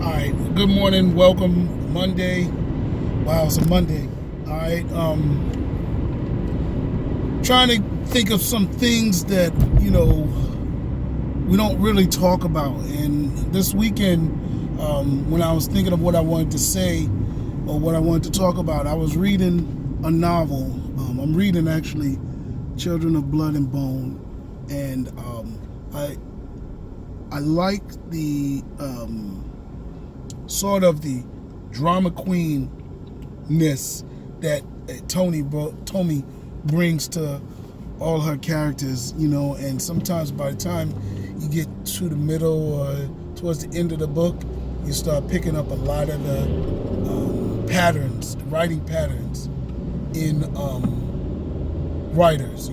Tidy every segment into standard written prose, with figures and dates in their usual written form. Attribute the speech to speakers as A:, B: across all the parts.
A: All right. Good morning. Welcome. Monday. Wow, it's a Monday. All right. Trying to think of some things that we don't really talk about. And this weekend, when I was thinking of what I wanted to say or what I wanted to talk about, I was reading a novel. I'm reading actually Children of Blood and Bone, and I like the sort of the drama queen-ness that Tommy brings to all her characters, and sometimes by the time you get to the middle or towards the end of the book, you start picking up a lot of the patterns, the writing patterns in writers.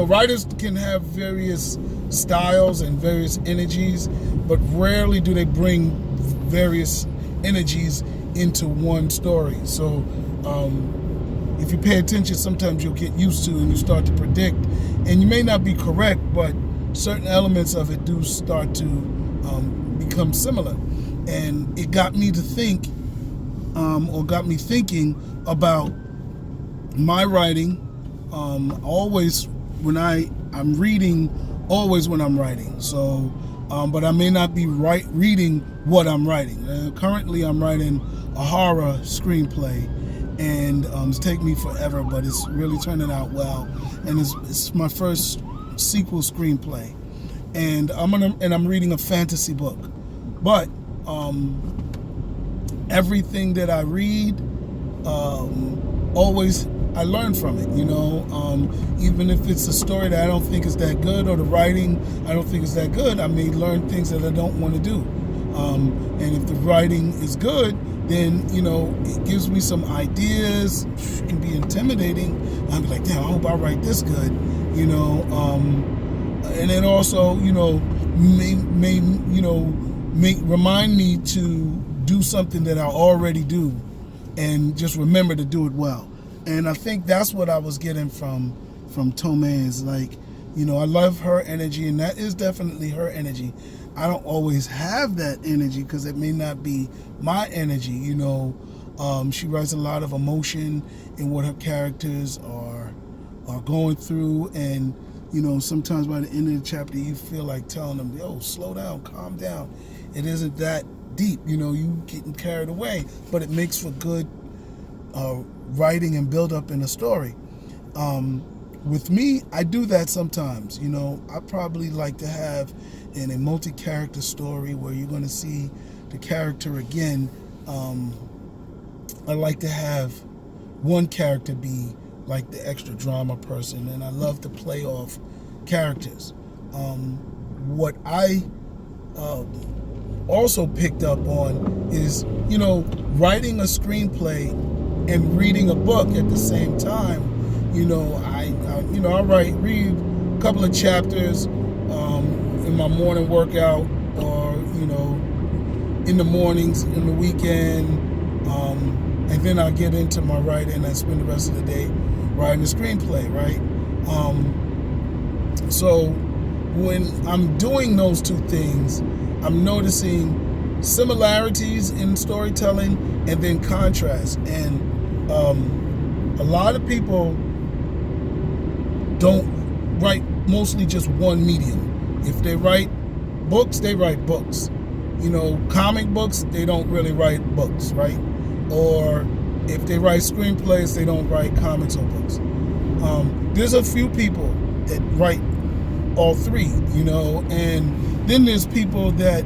A: Writers can have various styles and various energies, but rarely do they bring various energies into one story. So if you pay attention, sometimes you'll get used to and you start to predict, and you may not be correct, but certain elements of it do start to become similar. And it got me to think, or got me thinking about my writing. Always when I'm reading, always when I'm writing. So, but I may not be reading what I'm writing. Currently, I'm writing a horror screenplay, and it's taken me forever, but it's really turning out well. And it's my first sequel screenplay, and I'm reading a fantasy book. But everything that I read, always I learn from it. Even if it's a story that I don't think is that good, or the writing I don't think is that good, I may learn things that I don't want to do. And if the writing is good, then it gives me some ideas. It can be intimidating. I'll be like, damn, I hope I write this good. And it also may remind me to do something that I already do, and just remember to do it well. And I think that's what I was getting from Tomei. Is like, I love her energy, and that is definitely her energy. I don't always have that energy because it may not be my energy. She writes a lot of emotion in what her characters are going through, and sometimes by the end of the chapter you feel like telling them, yo, slow down, calm down. It isn't that deep. You getting carried away, but it makes for good writing and build up in a story. With me, I do that sometimes. I probably like to have in a multi-character story where you're going to see the character again. I like to have one character be like the extra drama person, and I love to play off characters. What I also picked up on is, writing a screenplay and reading a book at the same time. I read a couple of chapters in my morning workout, or in the mornings, in the weekend, and then I get into my writing and I spend the rest of the day writing a screenplay, right? So when I'm doing those two things, I'm noticing similarities in storytelling and then contrast. And a lot of people don't write mostly just one medium. If they write books, they write books. Comic books, they don't really write books, right? Or if they write screenplays, they don't write comics or books. There's a few people that write all three, and then there's people that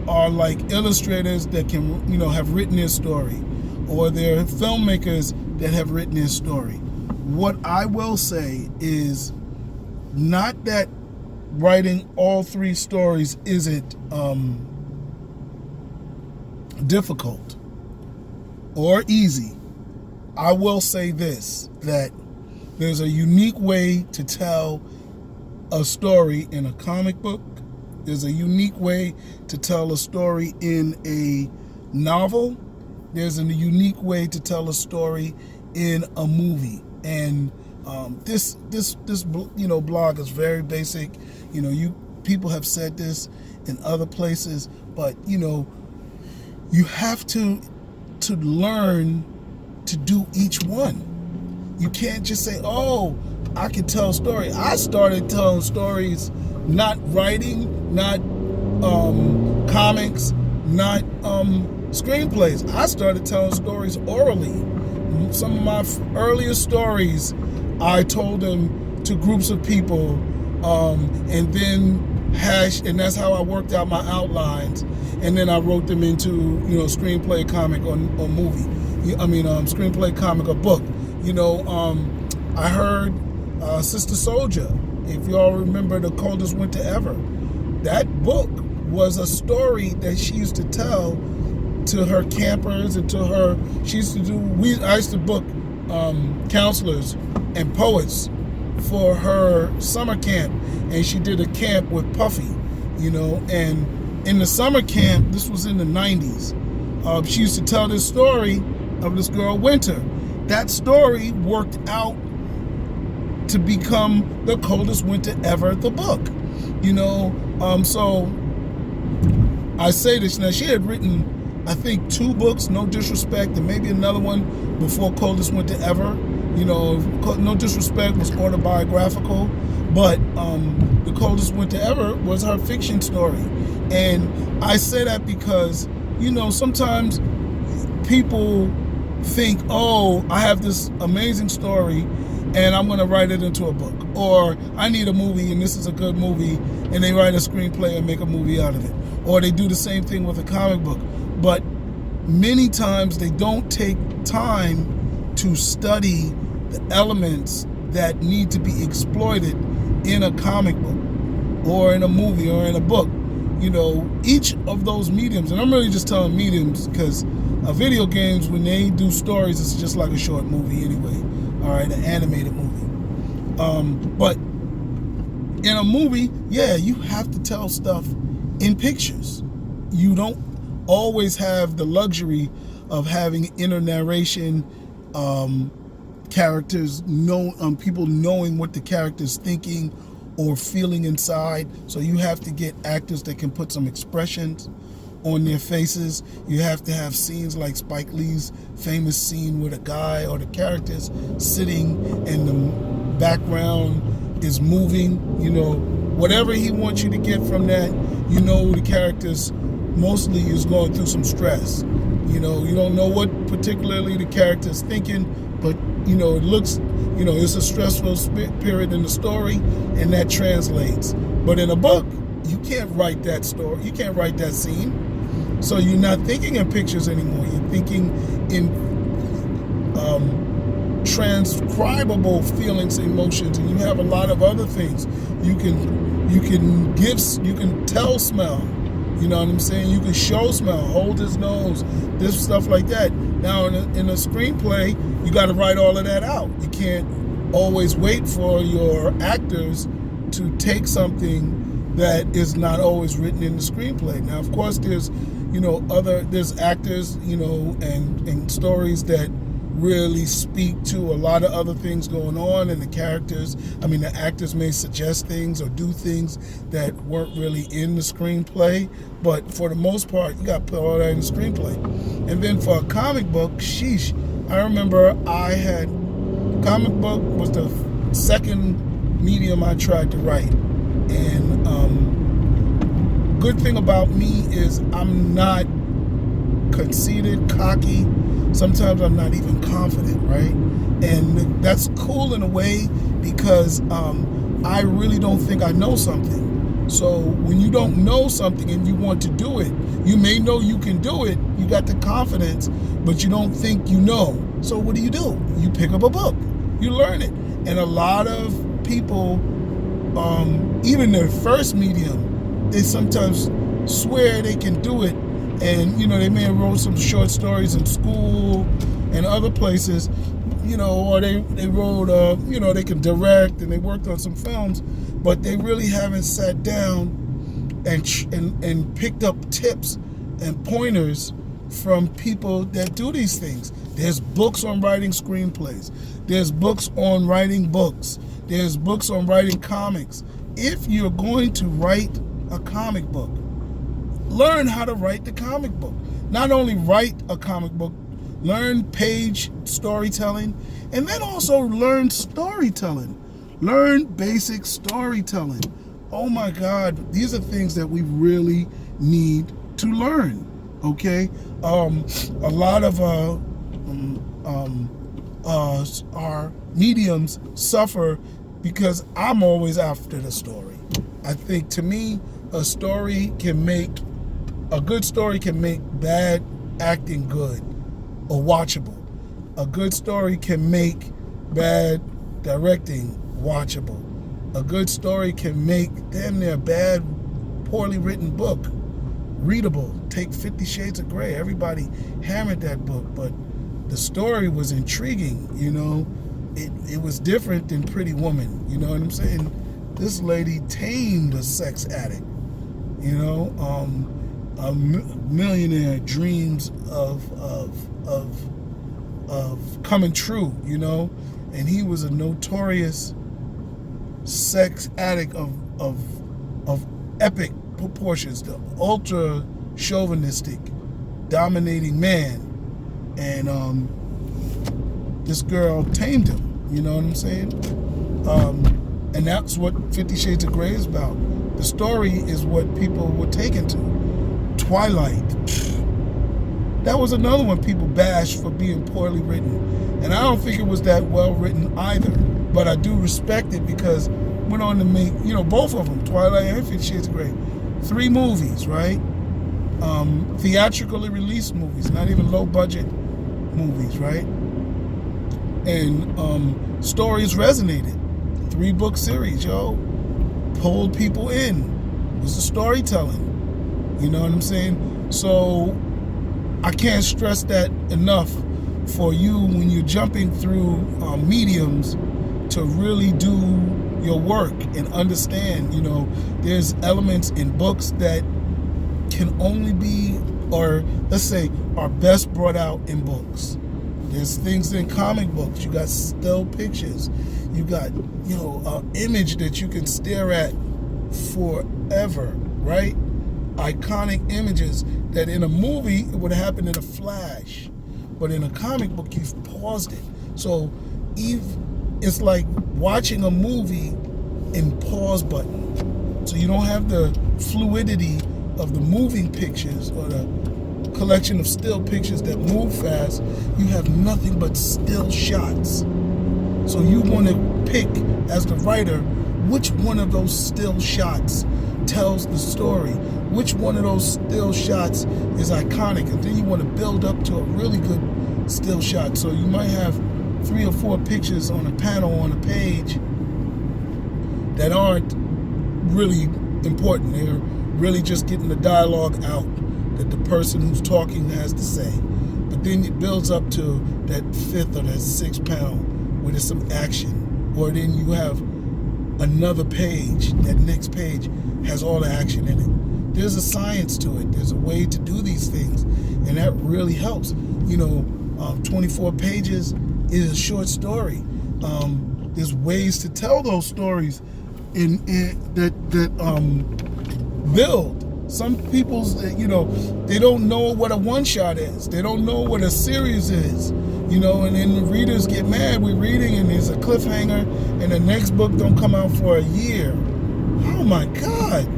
A: are like illustrators that can, have written their story, or they're filmmakers that have written their story. What I will say is not that writing all three stories isn't difficult or easy. I will say this, that there's a unique way to tell a story in a comic book. There's a unique way to tell a story in a novel. There's a unique way to tell a story in a movie. And this blog is very basic. People have said this in other places, But you have to learn to do each one. You can't just say, oh, I can tell a story. I started telling stories, not writing, not comics, not screenplays. I started telling stories orally. Some of my earliest stories, I told them to groups of people, and then and that's how I worked out my outlines, and then I wrote them into screenplay, comic, or movie. Screenplay, comic, or book. I heard Sister Soldier, if you all remember The Coldest Winter Ever. That book was a story that she used to tell to her campers and to her. She used to do. I used to book counselors and poets for her summer camp, and she did a camp with Puffy, and in the summer camp, this was in the 90s, she used to tell this story of this girl, Winter. That story worked out to become The Coldest Winter Ever, the book, so I say this now. She had written, I think, 2 books, No Disrespect, and maybe another one before Coldest Winter Ever. No Disrespect was autobiographical, but The Coldest Winter Ever was her fiction story. And I say that because, sometimes people think, oh, I have this amazing story and I'm going to write it into a book. Or I need a movie and this is a good movie, and they write a screenplay and make a movie out of it. Or they do the same thing with a comic book. But many times they don't take time to study the elements that need to be exploited in a comic book or in a movie or in a book. Each of those mediums, and I'm really just telling mediums because video games, when they do stories, it's just like a short movie anyway, all right, an animated movie. But in a movie, yeah, you have to tell stuff in pictures. You don't always have the luxury of having inner narration, characters people knowing what the character's thinking or feeling inside. So you have to get actors that can put some expressions on their faces. You have to have scenes like Spike Lee's famous scene where the guy or the character's sitting and the background is moving. Whatever he wants you to get from that, the character's mostly is going through some stress. You don't know what particularly the character's thinking, but it looks, it's a stressful period in the story, and that translates. But in a book, you can't write that story. You can't write that scene. So you're not thinking in pictures anymore. You're thinking in transcribable feelings, emotions, and you have a lot of other things. You can tell smell. You know what I'm saying? You can show smell, hold his nose, this stuff like that. Now in a screenplay, you got to write all of that out. You can't always wait for your actors to take something that is not always written in the screenplay. Now, of course, there's actors, and stories that really speak to a lot of other things going on, and the actors may suggest things or do things that weren't really in the screenplay, but for the most part, you got to put all that in the screenplay. And then for a comic book, sheesh, I remember comic book was the second medium I tried to write, and good thing about me is I'm not conceited, cocky. Sometimes I'm not even confident, right? And that's cool in a way because I really don't think I know something. So when you don't know something and you want to do it, you may know you can do it, you got the confidence, but you don't think you know. So what do? You pick up a book, you learn it. And a lot of people, even their first medium, they sometimes swear they can do it. And, they may have wrote some short stories in school and other places, or they wrote, they can direct and they worked on some films, but they really haven't sat down and picked up tips and pointers from people that do these things. There's books on writing screenplays. There's books on writing books. There's books on writing comics. If you're going to write a comic book, learn how to write the comic book. Not only write a comic book, learn page storytelling, and then also learn storytelling. Learn basic storytelling. Oh my God, these are things that we really need to learn. Okay, a lot of our mediums suffer because I'm always after the story. I think, to me, a good story can make bad acting good or watchable. A good story can make bad directing watchable. A good story can make damn near bad, poorly written book readable. Take 50 Shades of Grey. Everybody hammered that book, but the story was intriguing, you know. It was different than Pretty Woman, you know what I'm saying? This lady tamed a sex addict, you know. A millionaire dreams of coming true, you know, and he was a notorious sex addict of epic proportions, the ultra chauvinistic, dominating man, and this girl tamed him. You know what I'm saying? And that's what 50 Shades of Grey is about. The story is what people were taken to. Twilight. That was another one people bashed for being poorly written. And I don't think it was that well written either. But I do respect it because it went on to make, you know, both of them, Twilight and 50 Shades of Grey, 3 movies, right? Theatrically released movies, not even low budget movies, right? And stories resonated. 3-book series, yo. Pulled people in. It was the storytelling. You know what I'm saying? So I can't stress that enough for you when you're jumping through mediums to really do your work and understand, you know, there's elements in books that can only be, or let's say, are best brought out in books. There's things in comic books. You got still pictures. You got, you know, an image that you can stare at forever, right? Iconic images that in a movie it would happen in a flash, but in a comic book you've paused it. So it's like watching a movie in pause button. So you don't have the fluidity of the moving pictures or the collection of still pictures that move fast. You have nothing but still shots. So you want to pick, as the writer, which one of those still shots tells the story, which one of those still shots is iconic, and then you want to build up to a really good still shot. So you might have 3 or 4 pictures on a panel on a page that aren't really important. They're really just getting the dialogue out that the person who's talking has to say. But then it builds up to that 5th or that 6th panel where there's some action, or then you have another page. That next page has all the action in it. There's a science to it. There's a way to do these things, and that really helps. You know, 24 pages is a short story. There's ways to tell those stories that build. Some people's, you know, they don't know what a one-shot is. They don't know what a series is, you know, and then the readers get mad. We're reading and there's a cliffhanger and the next book don't come out for a year. Oh my God.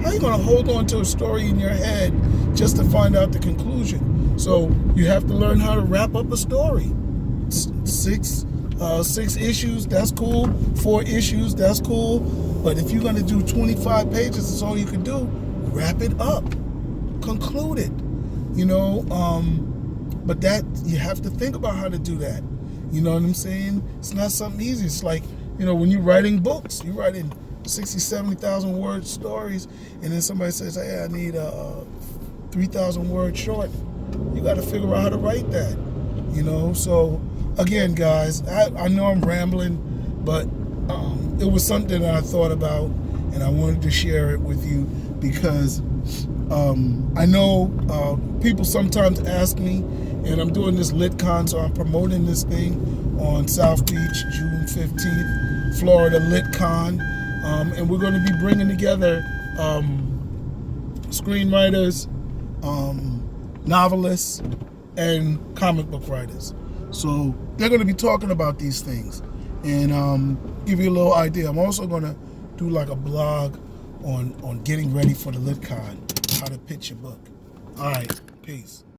A: How are you going to hold on to a story in your head just to find out the conclusion? So you have to learn how to wrap up a story. 6 issues, that's cool. 4 issues, that's cool. But if you're going to do 25 pages, that's all you can do. Wrap it up, conclude it, you know. But that, you have to think about how to do that. You know what I'm saying? It's not something easy. It's like, you know, when you're writing books, you're writing 60, 70,000 word stories, and then somebody says, hey, I need a 3,000 word short. You got to figure out how to write that, you know. So again, guys, I know I'm rambling, but it was something that I thought about, and I wanted to share it with you because I know people sometimes ask me, and I'm doing this LitCon, so I'm promoting this thing on South Beach, June 15th, Florida LitCon, and we're going to be bringing together screenwriters, novelists, and comic book writers. So they're going to be talking about these things and give you a little idea. I'm also going to do like a blog on getting ready for the LitCon, how to pitch your book. All right, peace.